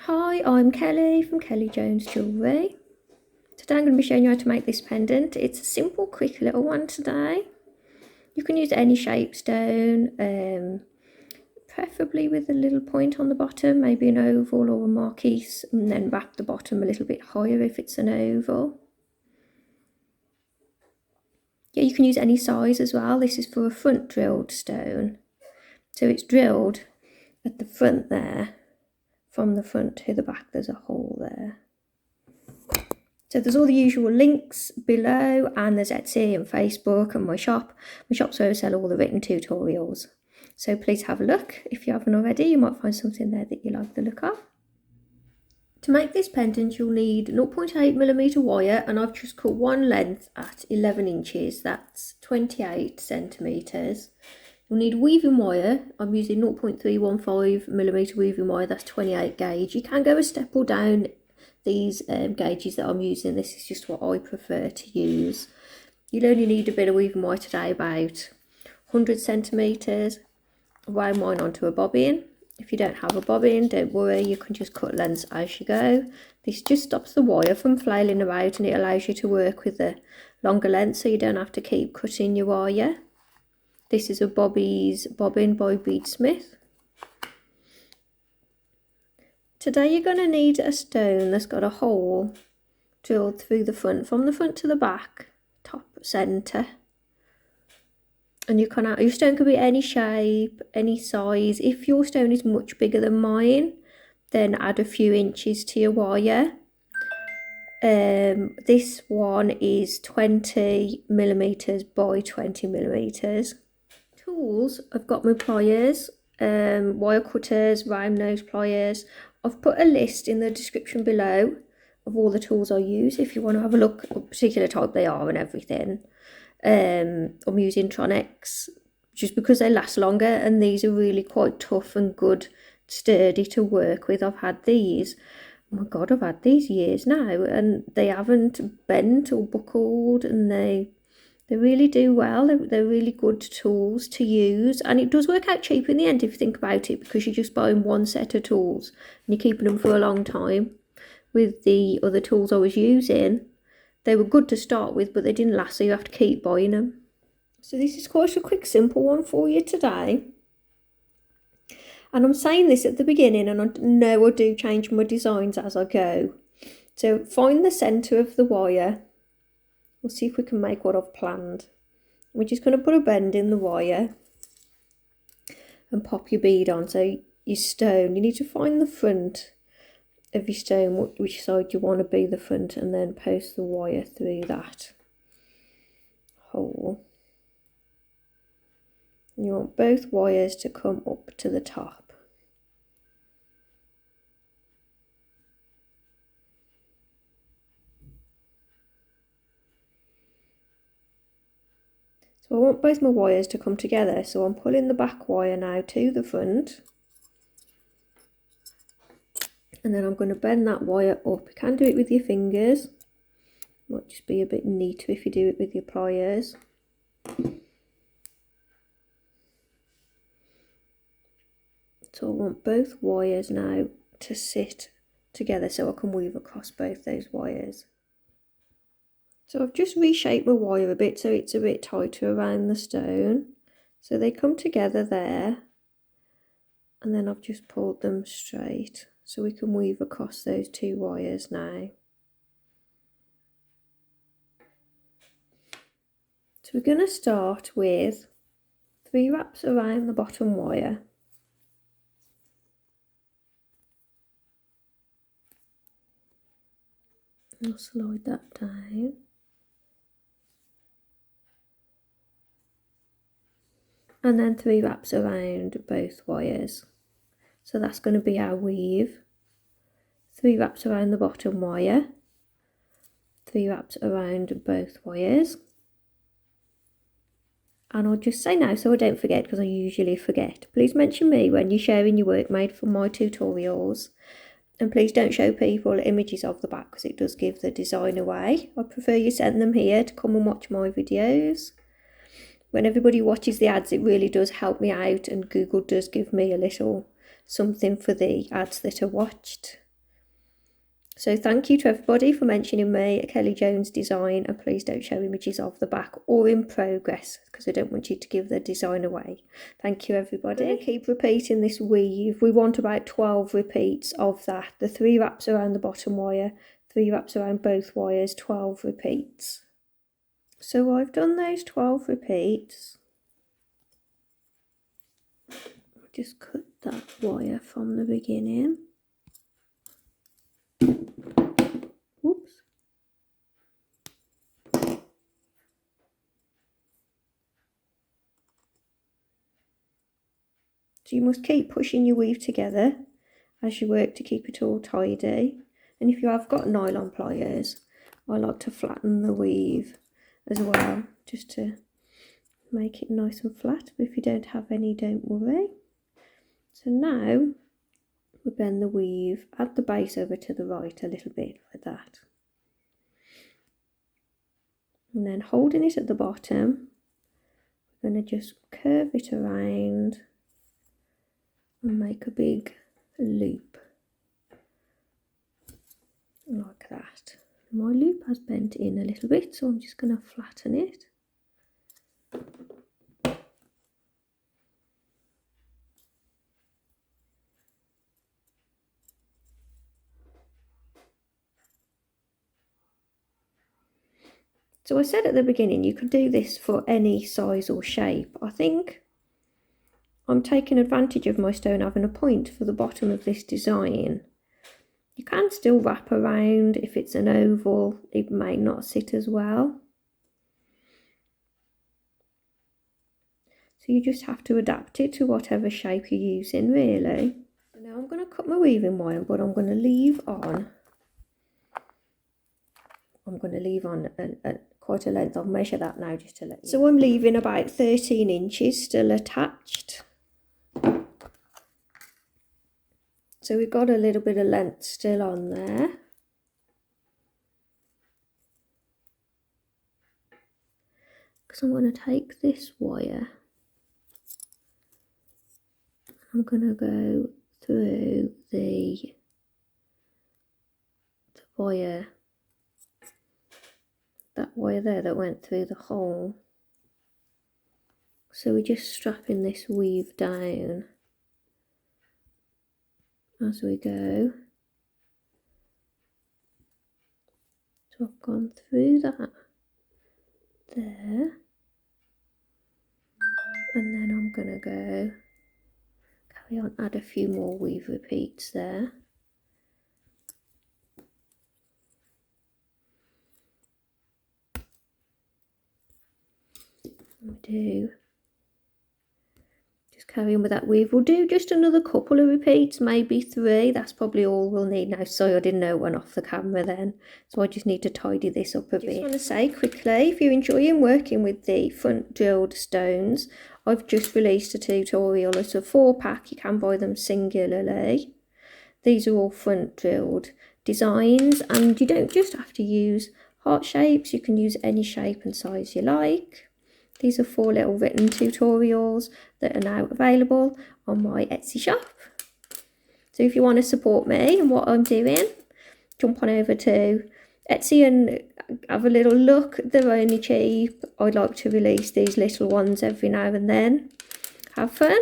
Hi, I'm Kelly from Kelly Jones Jewellery. Today I'm going to be showing you how to make this pendant. It's a simple, quick little one today. You can use any shape stone, preferably with a little point on the bottom, maybe an oval or a marquise, and then wrap the bottom a little bit higher if it's an oval. Yeah, you can use any size as well. This is for a front drilled stone. So it's drilled at the front there. From the front to the back there's a hole there. So there's all the usual links below, and there's Etsy and Facebook and my shop. My shop's where I sell all the written tutorials. So please have a look. If you haven't already, you might find something there that you like the look of. To make this pendant, you'll need 0.8mm wire, and I've just cut one length at 11 inches. That's 28 centimetres. You'll need weaving wire. I'm using 0.315mm weaving wire. That's 28 gauge. You can go a step or down these gauges that I'm using. This is just what I prefer to use. You'll only need a bit of weaving wire today, about 100 centimetres. Wound mine onto a bobbin. If you don't have a bobbin, don't worry, you can just cut lengths as you go. This just stops the wire from flailing about, and it allows you to work with the longer length, so you don't have to keep cutting your wire. This is a Bobeeze bobbin by Beadsmith. Today you're going to need a stone that's got a hole drilled through the front, from the front to the back, top centre. And your stone could be any shape, any size. If your stone is much bigger than mine, then add a few inches to your wire. This one is 20mm by 20mm. Tools, I've got my pliers, wire cutters, round nose pliers. I've put a list in the description below of all the tools I use if you want to have a look at what particular type they are and everything. I'm using Tronex just because they last longer, and these are really quite tough and good, sturdy to work with. I've had these, oh my god, I've had these years now, and they haven't bent or buckled, and they really do well. They're really good tools to use, and it does work out cheap in the end if you think about it, because you're just buying one set of tools and you're keeping them for a long time. With the other tools I was using, they were good to start with, but they didn't last, so you have to keep buying them. So this is quite a quick, simple one for you today. And I'm saying this at the beginning, and I know I do change my designs as I go. So find the centre of the wire. We'll see if we can make what I've planned. We're just going to put a bend in the wire and pop your bead on. So your stone, you need to find the front of your stone, which side you want to be the front, and then post the wire through that hole. And you want both wires to come up to the top. So I want both my wires to come together, so I'm pulling the back wire now to the front. And then I'm going to bend that wire up. You can do it with your fingers. Might just be a bit neater if you do it with your pliers. So I want both wires now to sit together so I can weave across both those wires. So I've just reshaped my wire a bit so it's a bit tighter around the stone. So they come together there. And then I've just pulled them straight, so we can weave across those two wires now. So we're going to start with 3 wraps around the bottom wire. I'll slide that down. And then 3 wraps around both wires. So that's going to be our weave. 3 wraps around the bottom wire. 3 wraps around both wires. And I'll just say now so I don't forget, because I usually forget. Please mention me when you're sharing your work made from my tutorials. And please don't show people images of the back, because it does give the design away. I prefer you send them here to come and watch my videos. When everybody watches the ads, it really does help me out, and Google does give me a little something for the ads that are watched. So thank you to everybody for mentioning me a Kelly Jones design, and please don't show images of the back or in progress because I don't want you to give the design away. Thank you everybody. I'm going to keep repeating this weave. We want about 12 repeats of that. The 3 wraps around the bottom wire, 3 wraps around both wires, 12 repeats. So I've done those 12 repeats. I'll just cut that wire from the beginning. Whoops. So you must keep pushing your weave together as you work to keep it all tidy. And if you have got nylon pliers, I like to flatten the weave as well, just to make it nice and flat. But if you don't have any, don't worry. So now we bend the weave at the base over to the right a little bit like that. And then holding it at the bottom, we're going to just curve it around and make a big loop like that. My loop has bent in a little bit, so I'm just going to flatten it. So I said at the beginning you could do this for any size or shape. I think I'm taking advantage of my stone having a point for the bottom of this design. You can still wrap around. If it's an oval, it may not sit as well. So you just have to adapt it to whatever shape you're using, really. Now I'm going to cut my weaving wire, but I'm going to leave on quite a length. I'll measure that now just to let you know. So I'm leaving about 13 inches still attached. So we've got a little bit of length still on there. Because I'm going to take this wire, I'm going to go through the wire, that wire there that went through the hole. So we're just strapping this weave down as we go. So I've gone through that there, and then I'm going to go carry on, add a few more weave repeats there. We do just carry on with that weave. We'll do just another couple of repeats, maybe 3. That's probably all we'll need now. Sorry, I didn't know it went off the camera then, so I just need to tidy this up a bit. I just want to say quickly, if you're enjoying working with the front drilled stones, I've just released a tutorial. It's a 4-pack. You can buy them singularly. These are all front drilled designs, and you don't just have to use heart shapes. You can use any shape and size you like. These are 4 little written tutorials that are now available on my Etsy shop. So if you want to support me and what I'm doing, jump on over to Etsy and have a little look. They're only cheap. I like to release these little ones every now and then. Have fun.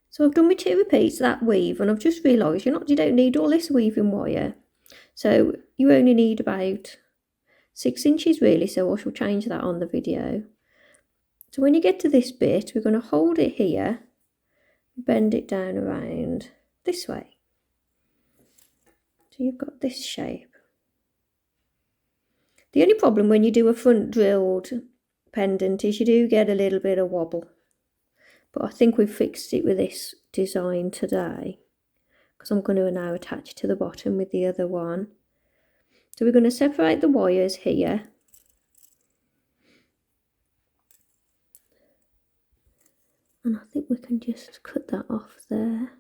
So I've done my 2 repeats of that weave, and I've just realised you don't need all this weaving wire. So you only need about 6 inches really, so I shall change that on the video. So when you get to this bit, we're going to hold it here, bend it down around this way. So you've got this shape. The only problem when you do a front drilled pendant is you do get a little bit of wobble. But I think we've fixed it with this design today, because I'm going to now attach it to the bottom with the other one. So we're going to separate the wires here. And I think we can just cut that off there.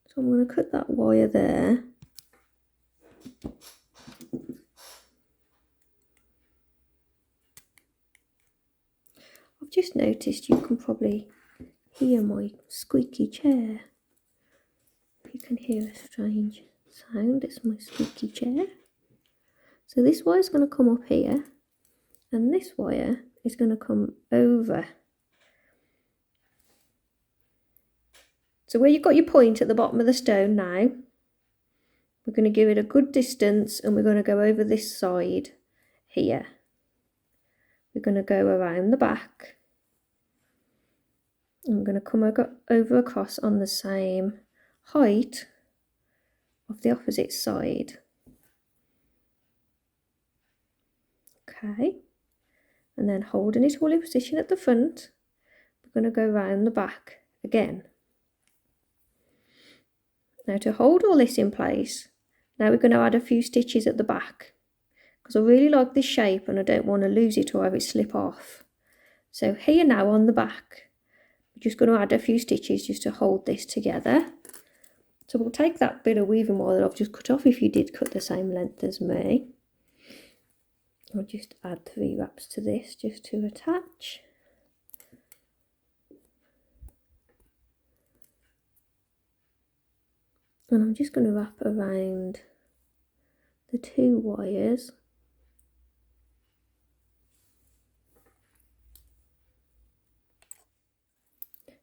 So I'm going to cut that wire there. I've just noticed you can probably hear my squeaky chair. If you can hear a strange sound, it's my squeaky chair. So this wire is going to come up here, and this wire is going to come over. So where you've got your point at the bottom of the stone now, we're going to give it a good distance, and we're going to go over this side here. We're going to go around the back. I'm going to come over across on the same height of the opposite side. Okay, and then holding it all in position at the front, we're going to go round the back again. Now to hold all this in place, now we're going to add a few stitches at the back, because I really like this shape and I don't want to lose it or have it slip off. So here now on the back, we're just going to add a few stitches just to hold this together. So we'll take that bit of weaving wire that I've just cut off, if you did cut the same length as me. I'll just add 3 wraps to this just to attach. And I'm just going to wrap around the 2 wires.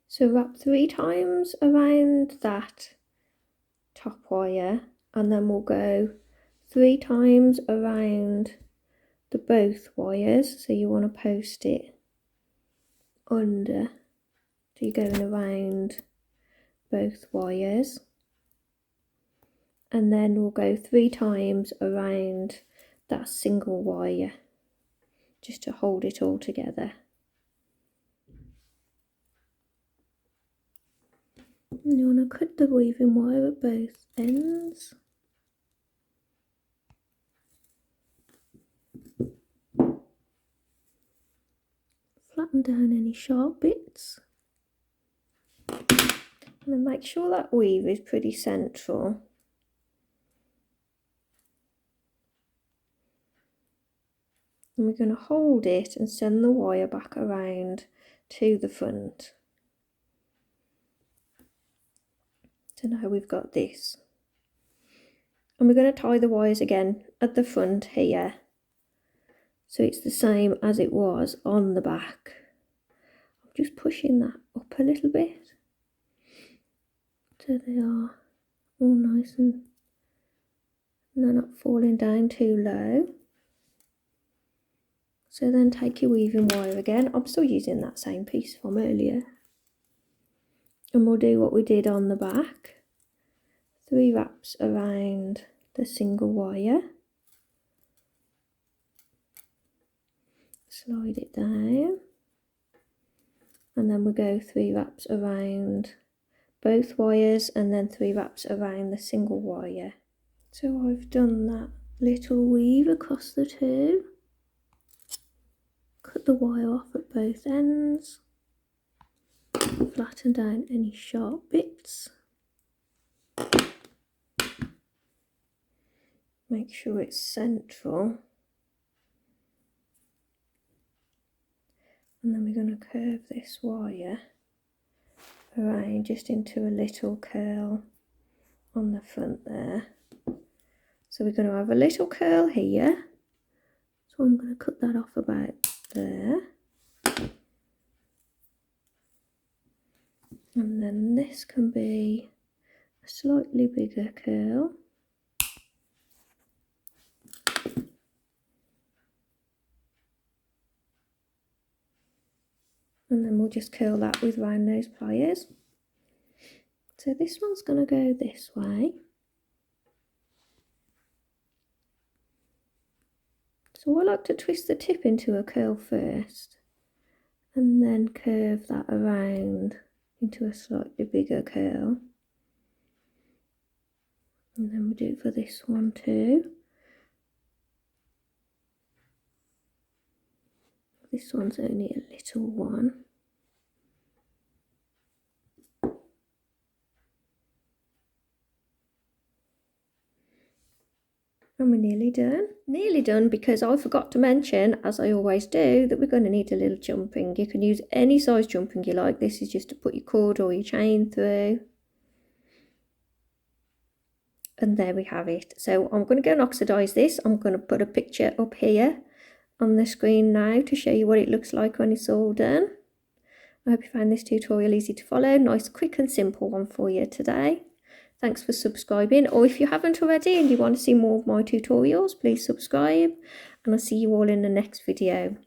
So wrap 3 times around that top wire, and then we'll go 3 times around the both wires. So you want to post it under, so you're going around both wires, and then we'll go 3 times around that single wire just to hold it all together. And you want to cut the weaving wire at both ends. Flatten down any sharp bits. And then make sure that weave is pretty central. And we're going to hold it and send the wire back around to the front. So now we've got this. And we're going to tie the wires again at the front here, so it's the same as it was on the back. I'm just pushing that up a little bit so they are all nice and they're not falling down too low. So then take your weaving wire again. I'm still using that same piece from earlier. And we'll do what we did on the back. 3 wraps around the single wire. Slide it down. And then we go 3 wraps around both wires, and then 3 wraps around the single wire. So I've done that little weave across the 2. Cut the wire off at both ends. Flatten down any sharp bits. Make sure it's central. And then we're going to curve this wire around just into a little curl on the front there. So we're going to have a little curl here. So I'm going to cut that off about there. And then this can be a slightly bigger curl. And then we'll just curl that with round nose pliers. So this one's going to go this way. So I like to twist the tip into a curl first, and then curve that around into a slightly bigger curl. And then we'll do it for this one too. This one's only a little one. And we're nearly done. Nearly done because I forgot to mention, as I always do, that we're going to need a little jumping. You can use any size jumping you like. This is just to put your cord or your chain through. And there we have it. So I'm going to go and oxidise this. I'm going to put a picture up here on the screen now to show you what it looks like when it's all done. I hope you found this tutorial easy to follow. Nice, quick and simple one for you today. Thanks for subscribing, or if you haven't already and you want to see more of my tutorials, please subscribe, and I'll see you all in the next video.